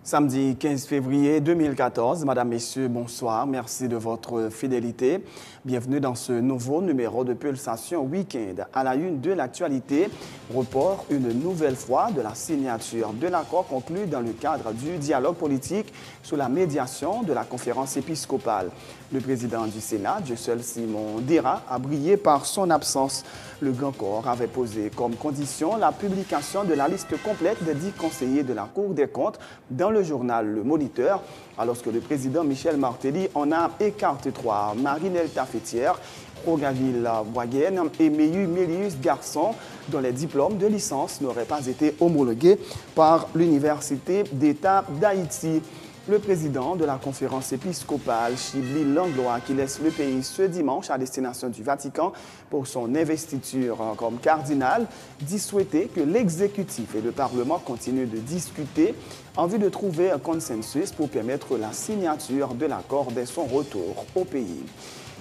Samedi 15 février 2014, Madame, Messieurs, bonsoir. Merci de votre fidélité. Bienvenue dans ce nouveau numéro de Pulsation Week-end. À la une de l'actualité, report une nouvelle fois de la signature de l'accord conclu dans le cadre du dialogue politique sous la médiation de la conférence épiscopale. Le président du Sénat, Dieuseul Simon Dira, a brillé par son absence. Le Grand Corps avait posé comme condition la publication de la liste complète des 10 conseillers de la Cour des comptes dans le journal Le Moniteur, alors que le président Michel Martelly en a écarté 3. Marie-Nelta Fétière, Rogaville Boiguen et Meyu Mélius Garçon, dont les diplômes de licence n'auraient pas été homologués par l'Université d'État d'Haïti. Le président de la conférence épiscopale, Chibli Langlois, qui laisse le pays ce dimanche à destination du Vatican pour son investiture comme cardinal, dit souhaiter que l'exécutif et le Parlement continuent de discuter en vue de trouver un consensus pour permettre la signature de l'accord dès son retour au pays.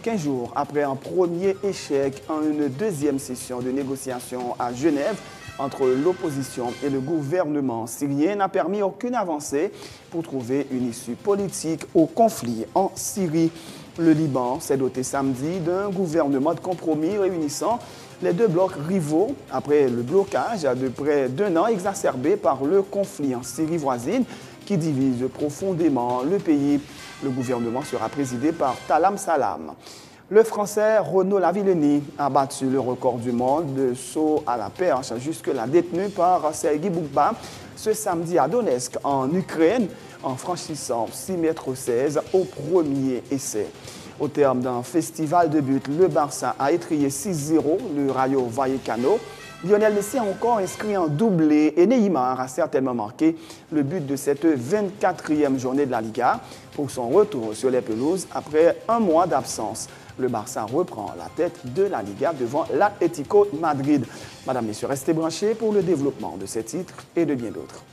15 jours après un premier échec en une deuxième session de négociation à Genève, entre l'opposition et le gouvernement syrien n'a permis aucune avancée pour trouver une issue politique au conflit en Syrie. Le Liban s'est doté samedi d'un gouvernement de compromis réunissant les deux blocs rivaux après le blocage de près d'un an exacerbé par le conflit en Syrie voisine qui divise profondément le pays. Le gouvernement sera présidé par Talam Salam. Le Français Renaud Lavillenie a battu le record du monde de saut à la perche jusque-là détenu par Sergueï Boukba ce samedi à Donetsk en Ukraine en franchissant 6,16 m au premier essai. Au terme d'un festival de buts, le Barça a étrillé 6-0 le Rayo Vallecano. Lionel Messi a encore inscrit un doublé et Neymar a certainement marqué le but de cette 24e journée de la Liga pour son retour sur les pelouses après un mois d'absence. Le Barça reprend la tête de la Liga devant l'Atlético Madrid. Madame, Messieurs, restez branchés pour le développement de ces titres et de bien d'autres.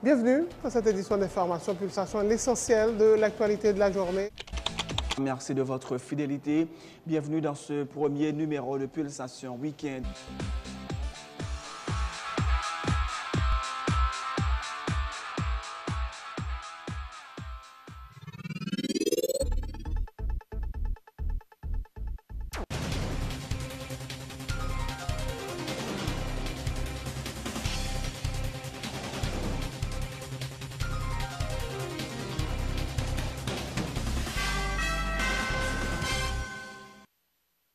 Bienvenue dans cette édition d'Information Pulsation, l'essentiel de l'actualité de la journée. Merci de votre fidélité. Bienvenue dans ce premier numéro de Pulsation Week-end.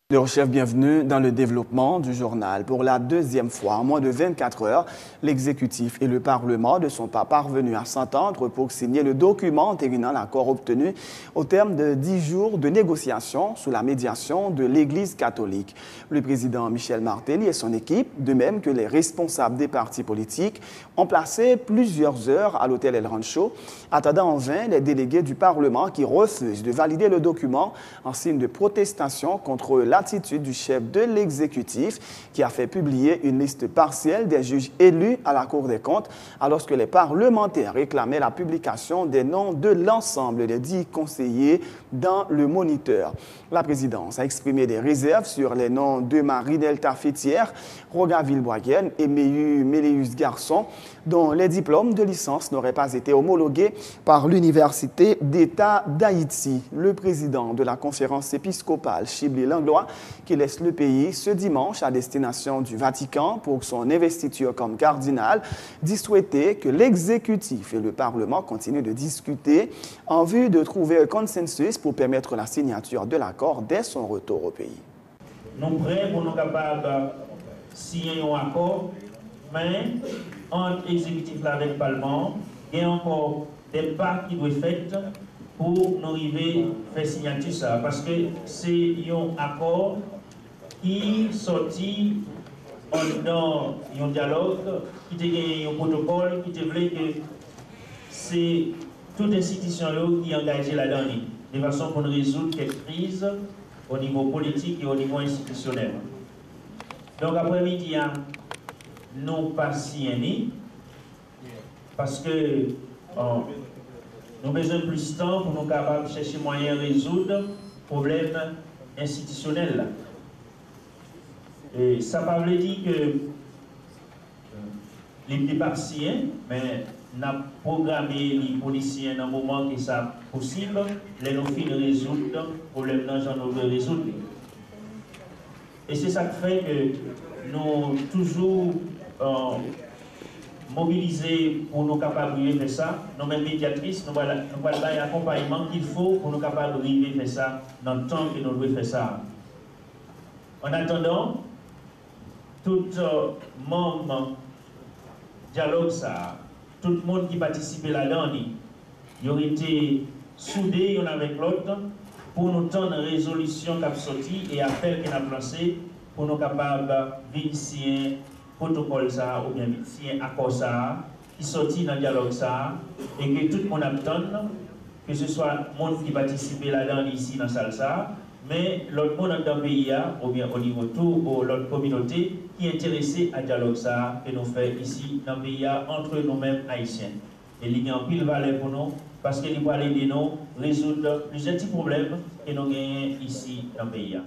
Le chef, bienvenue dans le développement du journal. Pour la deuxième fois, en moins de 24 heures, l'exécutif et le Parlement ne sont pas parvenus à s'entendre pour signer le document entérinant l'accord obtenu au terme de 10 jours de négociations sous la médiation de l'Église catholique. Le président Michel Martelly et son équipe, de même que les responsables des partis politiques, ont placé plusieurs heures à l'hôtel El Rancho, attendant en vain les délégués du Parlement qui refusent de valider le document en signe de protestation contre l'attitude du chef de l'exécutif qui a fait publier une liste partielle des juges élus à la Cour des comptes alors que les parlementaires réclamaient la publication des noms de l'ensemble des 10 conseillers dans le Moniteur. La présidence a exprimé des réserves sur les noms de Marie-Nelta Fétière, Rogaville Boiguen et Meyu Mélius Garçon, dont les diplômes de licence n'auraient pas été homologués par l'Université d'État d'Haïti. Le président de la conférence épiscopale, Chibli Langlois, qui laisse le pays ce dimanche à destination du Vatican pour son investiture comme cardinal, dit souhaiter que l'exécutif et le Parlement continuent de discuter en vue de trouver un consensus pour permettre la signature de l'accord dès son retour au pays. Nous sommes prêts pour nous capables de signer un accord, mais entre l'exécutif et le Parlement, il y a encore des pas qui doivent être faits pour nous arriver à faire signature ça. Parce que c'est un accord qui sortit dans un dialogue, qui te gagne un protocole, qui te voulait que c'est toute institution qui est engagée là-dedans, de façon pour nous résoudre cette crise au niveau politique et au niveau institutionnel. Donc après-midi, nous pas signé parce que nous avons besoin de plus de temps pour nous capables de chercher moyen de résoudre les problèmes institutionnels. Et ça ne veut pas dire que les départiens, mais nous avons programmé les policiers dans un moment que ça possible, les nous fin de résoudre les problèmes dans nous devons résoudre. Et c'est ça qui fait que nous toujours mobilisés pour nous capables de faire ça. Nous-mêmes médiatrices, nous allons l'accompagnement qu'il faut pour nous capables de faire ça dans le temps que nous devons faire ça. En attendant, tout membre dialogue ça, tout le monde qui participe là-dedans, ils ont été soudés l'un avec l'autre pour nous tendre une résolution qui a sorti et appel qui a lancé pour nous capables de signer protocole ça ou bien signer accord ça qui sortit dans le dialogue ça et que tout le monde attend que ce soit le monde qui participe là-dedans ici dans la salle ça, mais l'autre monde dans le pays ou bien au niveau tout ou l'autre communauté qui est intéressée à dialogue ça que nous faisons ici dans le pays entre nous-mêmes haïtiens. Et il y a un pile valeur pour nous parce qu'il va aider nous à résoudre plusieurs petits problèmes que nous gagnons ici dans le pays.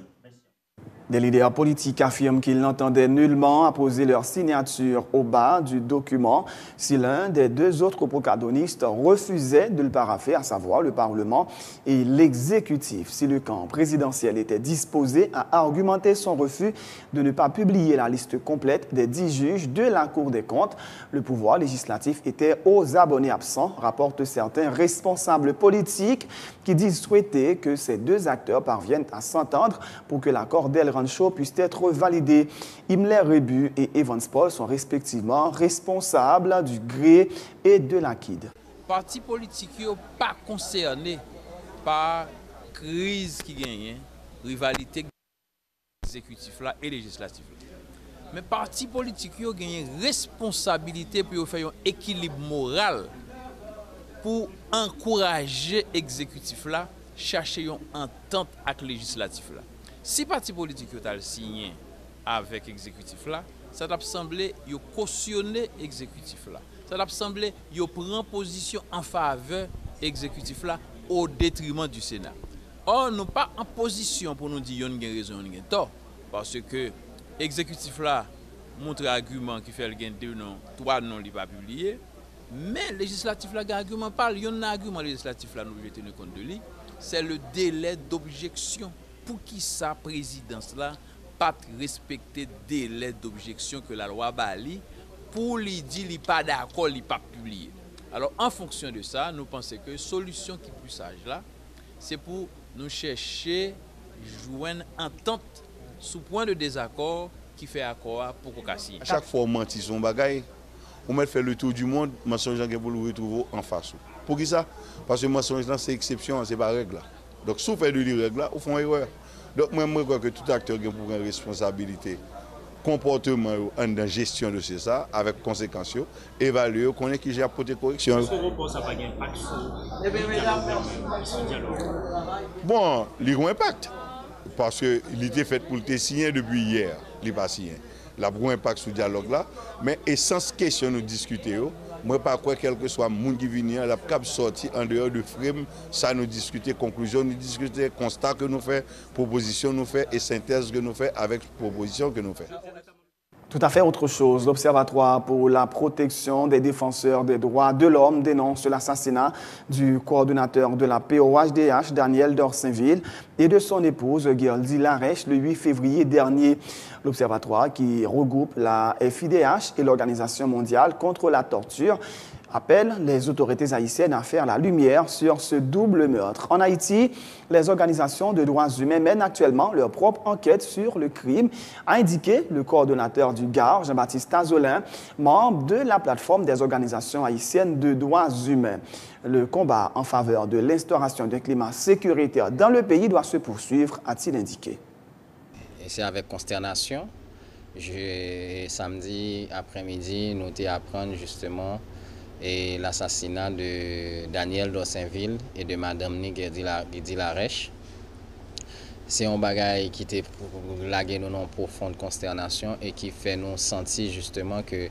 Des leaders politiques affirment qu'ils n'entendaient nullement apposer leur signature au bas du document si l'un des deux autres protagonistes refusait de le parapher, à savoir le Parlement et l'exécutif. Si le camp présidentiel était disposé à argumenter son refus de ne pas publier la liste complète des 10 juges de la Cour des comptes, le pouvoir législatif était aux abonnés absents, rapportent certains responsables politiques qui disent souhaiter que ces deux acteurs parviennent à s'entendre pour que l'accord d'El Rancho puisse être validé. Imler Rebu et Evans Paul sont respectivement responsables du GRE et de l'AKID. Partis politiques ne sont pas concernés par la crise qui gagne, rivalité exécutive et législative. Mais partis politiques ont une responsabilité pour faire un équilibre moral pour encourager l'exécutif là, chercher une entente avec le législatif là. Si parti politique a signé avec l'exécutif là, ça a semblé cautionner l'exécutif là. Ça a semblé prendre position en faveur de l'exécutif là au détriment du Sénat. Or, nous ne sommes pas en position pour nous dire qu'il y a raison, qu'il y a tort. Parce que l'exécutif là montre un argument qui fait le gain 2 noms, 3 noms, il n'est pas publié. Mais le législatif là, argument parle, il y a un argument législatif là, nous devons tenir compte de lui, c'est le délai d'objection. Pour qui sa présidence là, pas respecter le délai d'objection que la loi bali, pour lui dire qu'il n'est pas d'accord, il n'est pas publié. Alors en fonction de ça, nous pensons que la solution qui est plus sage là, c'est pour nous chercher, joindre entente sous point de désaccord qui fait accord pour qu'on casse. À chaque fois, on mentit son bagaille. On met fait le tour du monde, mensonge pour le retrouver en face. Pour qui ça? Parce que mensonge c'est exception, c'est pas règle. Donc si vous faites de la règle, vous faites une erreur. Donc moi je crois que tout acteur a pour une responsabilité, comportement en la gestion de ça, avec conséquences, évaluer, connaître qui j'ai apporté correction. Est-ce que vous pensez que ça n'a pas d'impact sur le dialogue? Bon, il y a un impact. Parce qu'il était fait pour le signer depuis hier, il n'est pas signé. Il y a un impact sur le dialogue là, mais essence question nous discuter. Moi, pas quoi, quel que soit le monde qui vient, la cap sorti en dehors de frame, ça nous discuter, conclusion nous discuter, constat que nous faisons, proposition nous faisons et synthèse que nous faisons avec proposition que nous faisons. Tout à fait autre chose. L'Observatoire pour la protection des défenseurs des droits de l'homme dénonce l'assassinat du coordonnateur de la POHDH, Daniel Dorsainville, et de son épouse, Gerdy Larèche, le 8 février dernier. L'Observatoire, qui regroupe la FIDH et l'Organisation mondiale contre la torture, appelle les autorités haïtiennes à faire la lumière sur ce double meurtre. En Haïti, les organisations de droits humains mènent actuellement leur propre enquête sur le crime, a indiqué le coordonnateur du GAR, Jean-Baptiste Azolin, membre de la plateforme des organisations haïtiennes de droits humains. Le combat en faveur de l'instauration d'un climat sécuritaire dans le pays doit se poursuivre, a-t-il indiqué. Et c'est avec consternation Samedi après-midi, nous avons appris justement l'assassinat de Daniel Dossainville et de Madame Guedi Larèche. C'est un bagage qui était lagué nous en profonde consternation et qui fait nous sentir justement que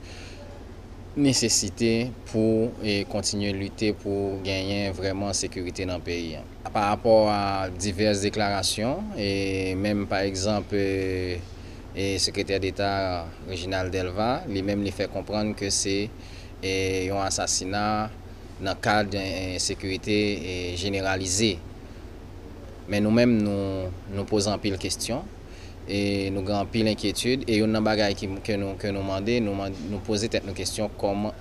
nécessité pour continuer à lutter pour gagner vraiment sécurité dans le pays. Par rapport à diverses déclarations, et même par exemple, le secrétaire d'État Réginald Delva, lui-même lui fait comprendre que c'est un assassinat dans le cadre d'une sécurité généralisée. Mais nous-mêmes, nous posons pile de questions. Et nous avons pile d'inquiétudes et une bagaille que nous demandons, nous poser nos questions comment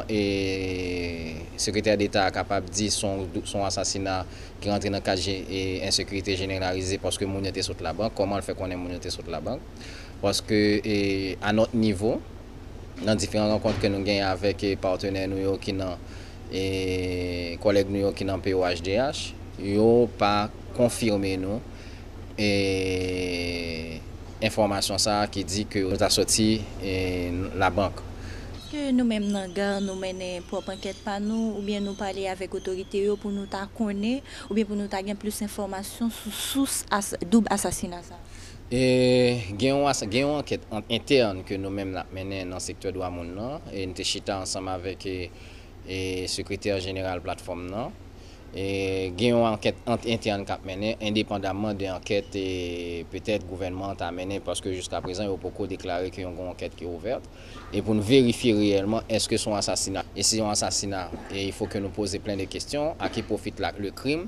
le secrétaire d'État est capable de dire son assassinat qui rentre dans le cadre d'insécurité généralisée parce que moun était sur la banque, comment le fait qu'on est moun était sur la banque. Parce que à notre niveau, dans différentes rencontres que nous gagnons avec les partenaires nous qui sont collègues nous qui sont POHDH, ils n'ont pas confirmé nous. Et information ça qui dit que nous avons sorti la banque. Que nous-mêmes nous menons propre enquête par nous ou bien nous parler avec l'autorité pour nous connaître ou bien pour nous avoir plus d'informations sur source double assassinat ça. Et il y a une enquête interne que nous-mêmes menons dans le secteur de Ouamoun et nous sommes ensemble avec le secrétaire général de la plateforme. Et il y a une enquête interne qui a mené, indépendamment de l'enquête peut-être gouvernement a mené, parce que jusqu'à présent, il y a beaucoup déclaré qu'il y a une enquête qui est ouverte. Et pour nous vérifier réellement, est-ce que c'est un assassinat? Et si c'est un assassinat, il faut que nous posions plein de questions. À qui profite le crime?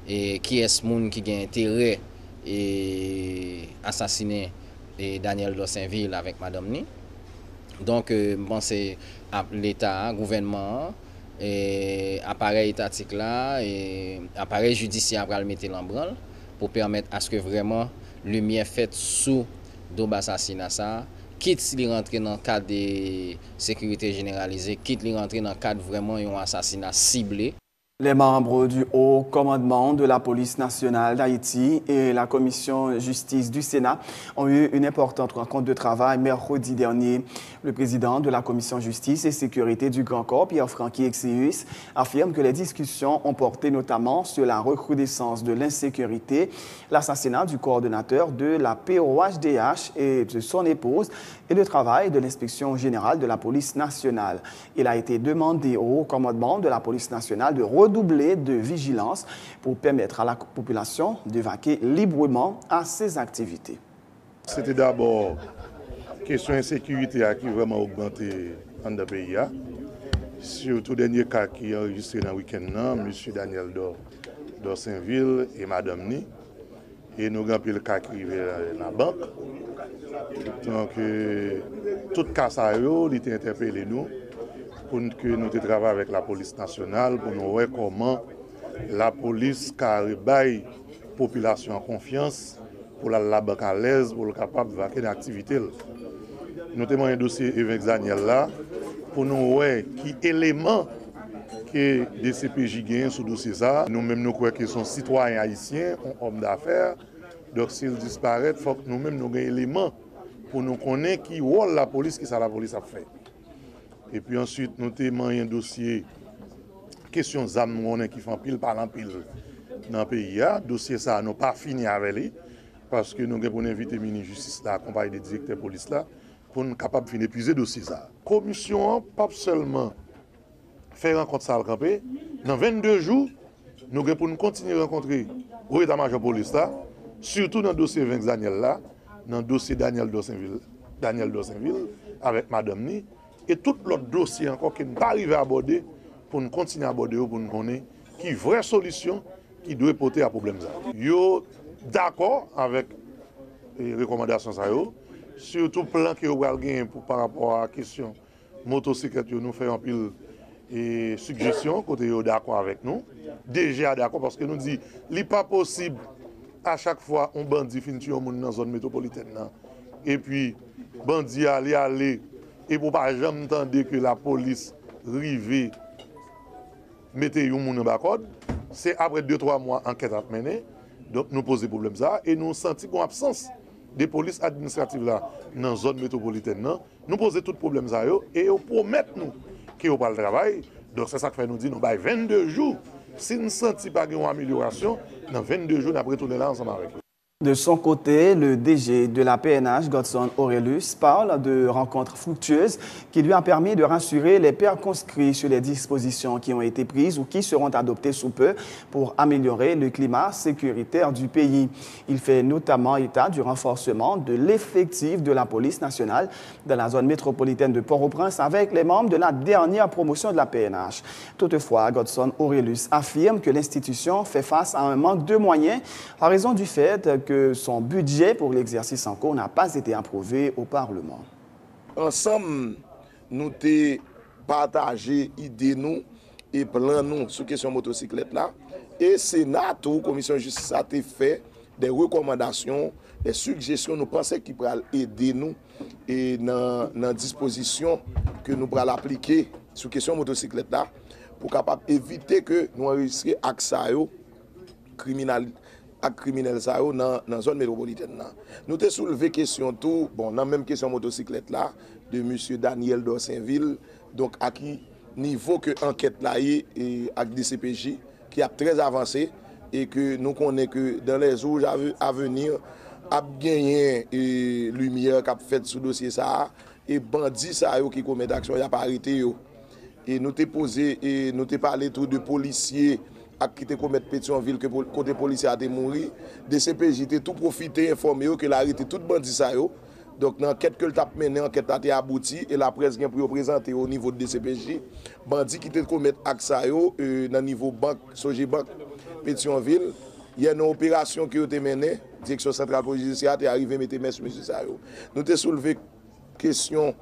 Et qui est ce monde qui a intérêt à assassiner Daniel Dossainville avec Madame Ni? Donc, bon, c'est l'État, le gouvernement, et appareil étatique là et appareil judiciaire pour le mettre en branle pour permettre à ce que vraiment lumière faite sous double assassinat ça quitte li rentrer dans le cadre de sécurité généralisée, quitte li rentrer dans le cadre vraiment un assassinat ciblé. Les membres du Haut Commandement de la Police nationale d'Haïti et la Commission justice du Sénat ont eu une importante rencontre de travail mercredi dernier. Le président de la Commission justice et sécurité du Grand Corps, Pierre-Franqui Exeus, affirme que les discussions ont porté notamment sur la recrudescence de l'insécurité, l'assassinat du coordonnateur de la POHDH et de son épouse et le travail de l'inspection générale de la police nationale. Il a été demandé au Haut Commandement de la police nationale de redoubler de vigilance pour permettre à la population de vaquer librement à ses activités. C'était d'abord question d'insécurité qui a vraiment augmenté dans le pays. Surtout le dernier cas qui est enregistré dans le week-end, M. Daniel Dossainville et Madame Ni. Et nous avons le cas qui arrive dans la banque. Donc, tout cas ça a été interpellé nous pour que nous travaillions avec la police nationale, pour nous voir comment la police carrément la population en confiance, pour la banque à l'aise, pour être capable de vaquer l'activité. Nous avons un dossier avec Daniel là, pour nous voir qui éléments que des CPJ gagnent sur le dossier ça. Nous-mêmes nous croyons qu'ils sont citoyens haïtiens, hommes d'affaires. Donc s'ils disparaissent, il faut que nous-mêmes nous ayons des éléments pour nous connaître qui rôle la police, qui ça la police a fait. Et puis ensuite, nous avons un dossier, question d'armes qui font pile par pile dans le pays. Le dossier ça n'a pas fini avec lui, parce que nous avons invité le ministre de la Justice, accompagné des directeurs de police, là, pour nous capables de épuiser le dossier ça. La commission, pas seulement faire rencontre ça à campé, dans 22 jours, nous avons pour nous continuer à rencontrer au état-major police là, surtout dans le dossier 20 Daniel là, dans le dossier Daniel Dossainville avec Madame Ni, et tout l'autre dossier encore qui n'est pas arrivé à aborder, pour nous continuer à aborder, pour nous connaître qui est vraie solution qui doit porter à problème. Yo d'accord avec les recommandations, surtout le plan que vous avez par rapport à la question motocyclette, nous faisons un pile et suggestions, côté d'accord avec nous. Déjà d'accord parce que nous dit il n'est pas possible à chaque fois on bandit finit tuer dans la zone métropolitaine. Et puis bandit aller et pour pas jamais entendre que la police rive mette un monde en bas code, c'est après 2-3 mois enquête à mener. Donc nous posons problème ça et nous sentons une absence des polices administratives là dans la zone métropolitaine, nous posons tout problème ça et on promet nous qu'il n'y a pas le travail. Donc c'est ça que fait nous dire nous 22 jours. Si nous ne sentons pas une amélioration, dans 22 jours, nous allons retourner là ensemble avec eux. De son côté, le DG de la PNH, Godson Aurelius, parle de rencontres fructueuses qui lui ont permis de rassurer les pairs conscrits sur les dispositions qui ont été prises ou qui seront adoptées sous peu pour améliorer le climat sécuritaire du pays. Il fait notamment état du renforcement de l'effectif de la police nationale dans la zone métropolitaine de Port-au-Prince avec les membres de la dernière promotion de la PNH. Toutefois, Godson Aurelius affirme que l'institution fait face à un manque de moyens en raison du fait que son budget pour l'exercice en cours n'a pas été approuvé au Parlement. Ensemble, nous avons partagé idées nous et plans nous sur la question motocyclette là. Et Sénat, la Commission de justice a fait des recommandations, des suggestions, nous pensons qu'ils pourraient aider nous et dans la disposition que nous pourrons appliquer sur la question motocyclette là pour capable éviter que nous risquions accès criminel dans la zone métropolitaine. Nous avons soulevé question tout, bon, dans la même question motocyclette là, de M. Daniel Dorsainville, donc à qui niveau que l'enquête là est avec DCPJ, qui a très avancé et que nous connaissons que dans les jours à venir, a gagné lumière qui a fait sous dossier ça, et bandits ça qui commettent action, il n'y a pas arrêté. Et nous avons posé, et nous avons parlé tout de policiers qui te commettre Pétionville que côté policier a été mourir, DCPJ a tout profité informé que l'arrêté tout bandit ça yo. Donc dans l'enquête que le t'a mené, enquête a été abouti et la presse vient pour présenter au niveau de DCPJ bandit qui te commettre acte ça yo dans niveau banque Sogebank Pétionville, il y a une opération qui a été menée, direction centrale police judiciaire est arrivé mettre main sur monsieur ça yo. Nous avons soulevé question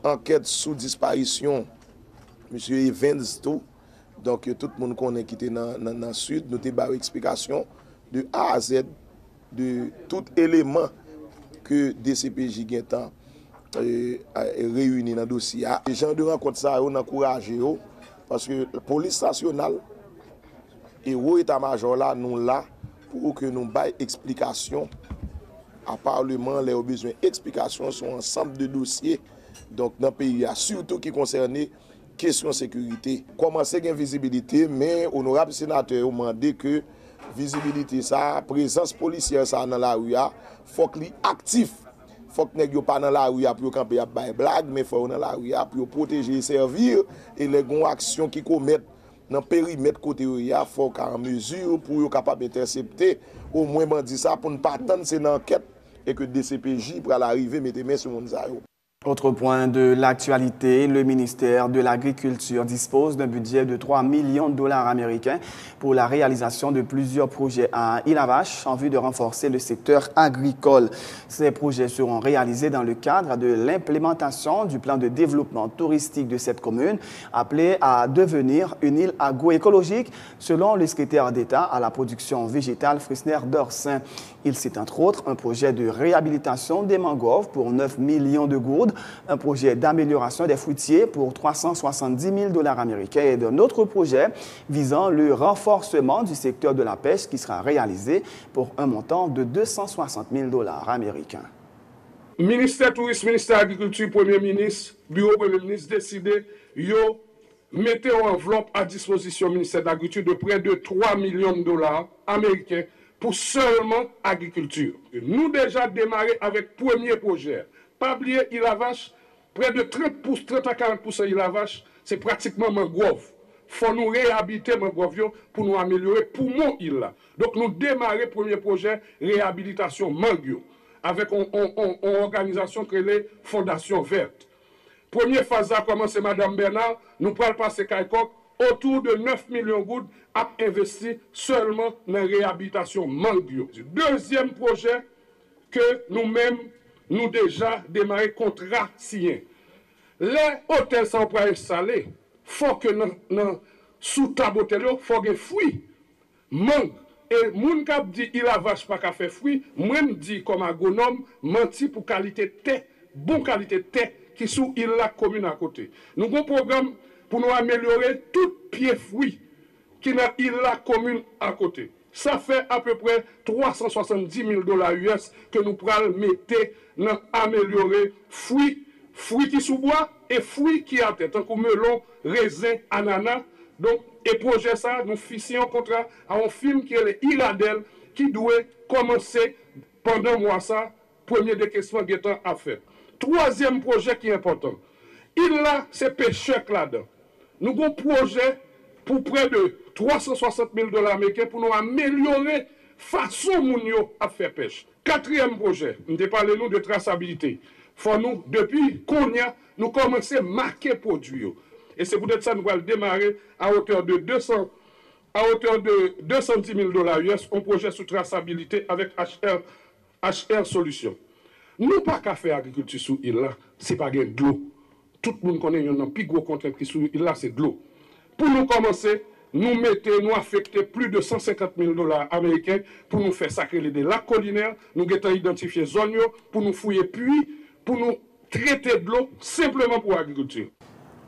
enquête sous disparition monsieur Evans tout. Donc, tout le monde connaît qui était dans le sud, nous avons une explication de A à Z de tout élément que DCPJ a réuni dans le dossier. Les gens de rencontre ça, on encourage parce que la police nationale et l'état-major là, nous là pour que nous baillons explication à Parlement, les besoins d'explication sur ensemble de dossiers donc, dans le pays, surtout qui concerne question sécurité. Commencer à visibilité, mais honorable sénateur a demandé que visibilité, ça, présence policière ça dans la rue, faut qu'il soit actif. Faut que ne pas dans la rue pour camper à blague, mais faut dans la rue pour protéger et servir et les actions qui commettent dans le périmètre côté rue, faut qu'en mesure pour être capable d'intercepter au moins bandit ça pour ne pas attendre c'est une enquête et que DCPJ pour l'arrivée mettre main sur mon zéro. Autre point de l'actualité, le ministère de l'Agriculture dispose d'un budget de 3 millions de dollars américains pour la réalisation de plusieurs projets à Île-à-Vache en vue de renforcer le secteur agricole. Ces projets seront réalisés dans le cadre de l'implémentation du plan de développement touristique de cette commune, appelé à devenir une île agroécologique, selon le secrétaire d'État à la production végétale Frischner Dorsin. Il cite entre autres un projet de réhabilitation des mangroves pour 9 millions de gourdes, un projet d'amélioration des fruitiers pour 370 000 dollars américains et d'un autre projet visant le renforcement du secteur de la pêche qui sera réalisé pour un montant de 260 000 dollars américains. Ministère Tourisme, Ministère Agriculture, Premier ministre, Bureau Premier ministre décidé, mettez en enveloppe à disposition du ministère de l'Agriculture de près de 3 millions de dollars américains pour seulement agriculture. Nous déjà démarré avec premier projet. Pas oublier Île-à-Vache, près de 30 à 40% Île-à-Vache, c'est pratiquement mangrove. Il faut nous réhabiliter mangrove pour nous améliorer pour mon île là. Donc nous démarrer premier projet réhabilitation mangrove avec une organisation que les Fondations Vertes. Première phase a commencé Madame Bernard, nous pourrons passer Kaikok, autour de 9 millions de gouttes à investir seulement dans la réhabilitation mangrove. Deuxième projet que nous-mêmes nous déjà démarré contrat signé. Les hôtels sont pas installés. Faut que sous table hôtel faut que fruits mangue. Et moun kap dit il a vache pas qu'à faire fruits, moi me dit comme agronome menti pour qualité thé, bon qualité thé qui sous il la commune à côté. Nous avons un programme pour nous améliorer tout pied fruits qui n'a il la commune à côté. ça fait à peu près 370 000 $ US que nous prenons mettre dans améliorer fruits qui sous bois et fruits qui à tête, tant que melon, raisin, ananas. Donc, et projet ça, nous fixons un contrat à un film qui est le Iradel, qui doit commencer pendant mois ça, premier décaissement guettant à faire. Troisième projet qui est important. Il là, c'est pêcheur là-dedans. Nous avons un projet pour près de 360 000 $ américains pour nous améliorer façon moun yo à faire pêche. Quatrième projet, nous avons parlé de traçabilité. Faut nous, depuis qu'on y a, nous commençons à marquer produits. Et c'est peut-être ça que nous allons démarrer à hauteur de 210 000 $ US, un projet sous traçabilité avec HR Solutions. Nous pas qu'à faire agriculture sous île là, c'est pas de l'eau. Tout le monde connaît un plus gros contrainte qui sous île là, c'est de l'eau. Pour nous commencer, nous affecter plus de 150 000 $ américains pour nous faire sacrer des lacs collinaires, nous avons identifié zones pour nous fouiller puits, pour nous traiter de l'eau simplement pour l'agriculture.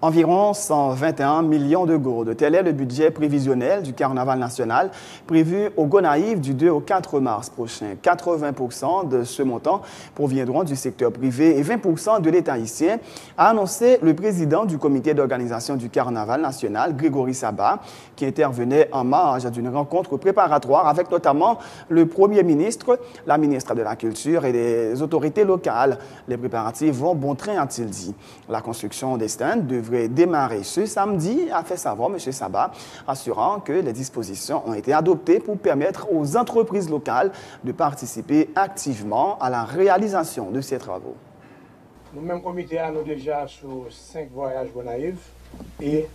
Environ 121 millions de gourdes. Tel est le budget prévisionnel du Carnaval national prévu au Gonaïves du 2 au 4 mars prochain. 80% de ce montant proviendront du secteur privé et 20% de l'État haïtien, a annoncé le président du comité d'organisation du Carnaval national, Grégory Sabat, qui intervenait en marge d'une rencontre préparatoire avec notamment le Premier ministre, la ministre de la Culture et les autorités locales. Les préparatifs vont bon train, a-t-il dit. La construction des stands devrait démarrer ce samedi, a fait savoir M. Sabat, assurant que les dispositions ont été adoptées pour permettre aux entreprises locales de participer activement à la réalisation de ces travaux. Nous-mêmes, comité, nous sommes déjà sur 5 voyages Gonaïves et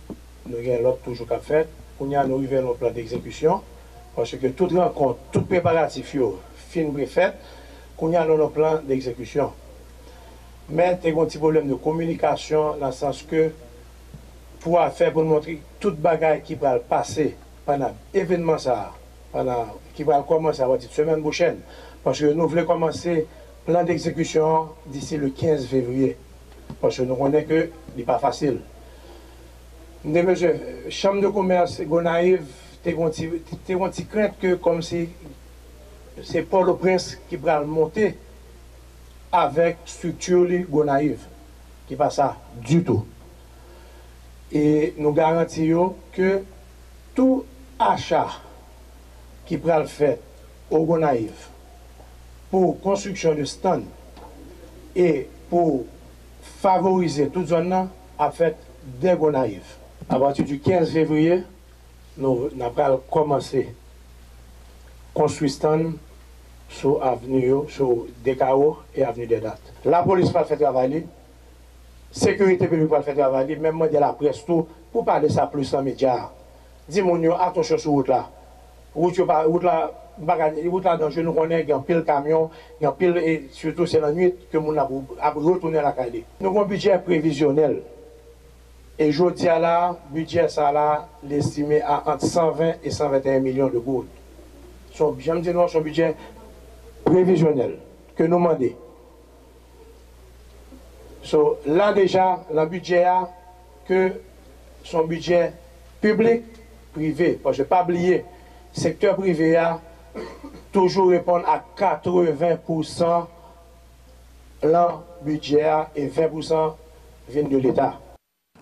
nous avons l'autre toujours qu'à faire. Nous arrivons à notre plan d'exécution parce que toute rencontre, tout préparatif, fin fait, nous avons notre plan d'exécution. Mais il y a un petit problème de communication dans le sens que pour faire pour montrer toute bagaille qui va passer pendant l'événement qui va commencer à partir de la semaine prochaine. Parce que nous voulons commencer le plan d'exécution d'ici le 15 février. Parce que nous connaissons que ce n'est pas facile. La Chambre de commerce Gonaïves, tu as une petite crainte que comme si c'est Port-au-Prince qui va monter avec structure Gonaïves, qui n'est pas ça du tout. Et nous garantissons que tout achat qui va le faire au Gonaïves pour construction de stand et pour favoriser toute zone a fait des Gonaïves. À partir du 15 février, nous allons commencer à construire stand sur avenue, sur DKO et avenue des Dates. La police va faire travailler, sécurité publique va faire travailler, même moi de la presse tout, pour parler ça plus en médias. Dis-moi, attention sur route là. Route là, dans nous connaissons, il y a un pile camion, il y a un pile, et surtout c'est la nuit que nous avons retourné à la calle. Nous avons un budget prévisionnel. Et je dis à la, budget ça là, l'estimé à entre 120 et 121 millions de gourdes. J'aime dire non, son budget prévisionnel que nous demandons. Là déjà, le budget a que son budget public, privé, parce que pas oublier, secteur privé a toujours répondre à 80% le budget et 20% viennent de l'État.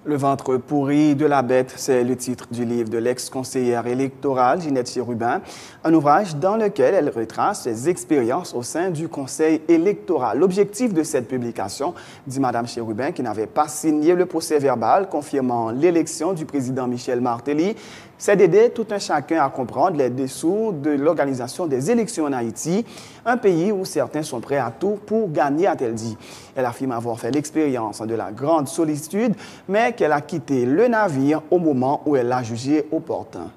Le ventre pourri de la bête, c'est le titre du livre de l'ex-conseillère électorale Ginette Chérubin, un ouvrage dans lequel elle retrace ses expériences au sein du conseil électoral. L'objectif de cette publication, dit Mme Chérubin, qui n'avait pas signé le procès-verbal confirmant l'élection du président Michel Martelly, c'est d'aider tout un chacun à comprendre les dessous de l'organisation des élections en Haïti, un pays où certains sont prêts à tout pour gagner, a-t-elle dit. Elle affirme avoir fait l'expérience de la grande solitude, mais qu'elle a quitté le navire au moment où elle l'a jugé opportun.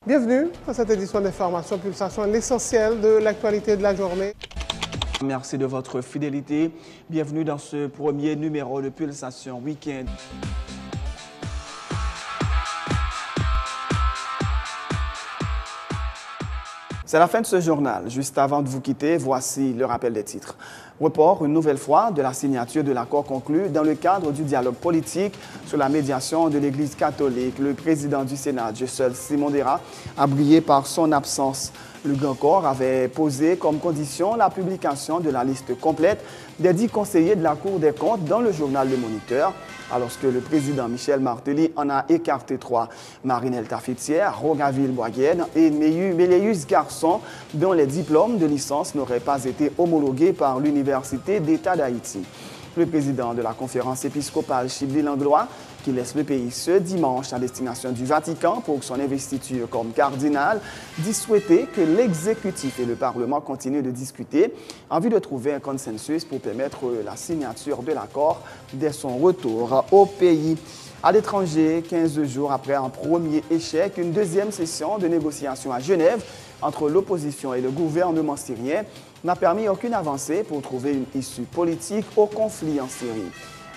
Bienvenue dans cette édition d'information Pulsation, l'essentiel de l'actualité de la journée. Merci de votre fidélité. Bienvenue dans ce premier numéro de Pulsation Week-end. C'est la fin de ce journal. Juste avant de vous quitter, voici le rappel des titres. Report une nouvelle fois de la signature de l'accord conclu dans le cadre du dialogue politique sur la médiation de l'Église catholique. Le président du Sénat, Jesús Simón Dera, a brillé par son absence. Le Grand Corps avait posé comme condition la publication de la liste complète des 10 conseillers de la Cour des comptes dans le journal Le Moniteur, alors que le président Michel Martelly en a écarté 3. Marinelle Tafetière, Rogaville Boisguenne et Méléus Garçon, dont les diplômes de licence n'auraient pas été homologués par l'Université d'État d'Haïti. Le président de la conférence épiscopale Chibli-Langlois, qui laisse le pays ce dimanche à destination du Vatican pour son investiture comme cardinal, dit souhaiter que l'exécutif et le Parlement continuent de discuter en vue de trouver un consensus pour permettre la signature de l'accord dès son retour au pays. À l'étranger, 15 jours après un premier échec, une deuxième session de négociation à Genève entre l'opposition et le gouvernement syrien n'a permis aucune avancée pour trouver une issue politique au conflit en Syrie.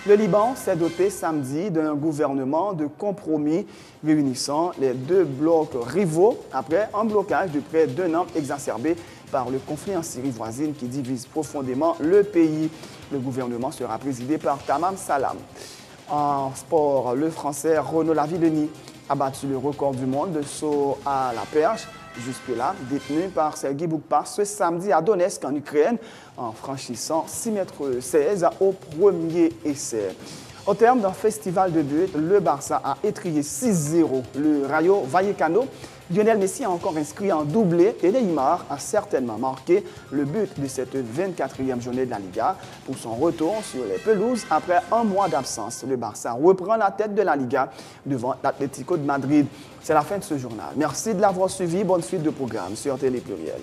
Le Liban s'est doté samedi d'un gouvernement de compromis réunissant les deux blocs rivaux après un blocage de près d'1 an exacerbé par le conflit en Syrie voisine qui divise profondément le pays. Le gouvernement sera présidé par Tamam Salam. En sport, le Français Renaud Lavillenie a battu le record du monde de saut à la perche, jusque-là détenu par Sergueï Boukpa ce samedi à Donetsk en Ukraine, en franchissant 6,16 m au premier essai. Au terme d'un festival de buts, le Barça a étrillé 6-0 le Rayo Vallecano. Lionel Messi a encore inscrit un doublé et Neymar a certainement marqué le but de cette 24e journée de la Liga pour son retour sur les pelouses après un mois d'absence. Le Barça reprend la tête de la Liga devant l'Atlético de Madrid. C'est la fin de ce journal. Merci de l'avoir suivi. Bonne suite de programme sur Télé Pluriel.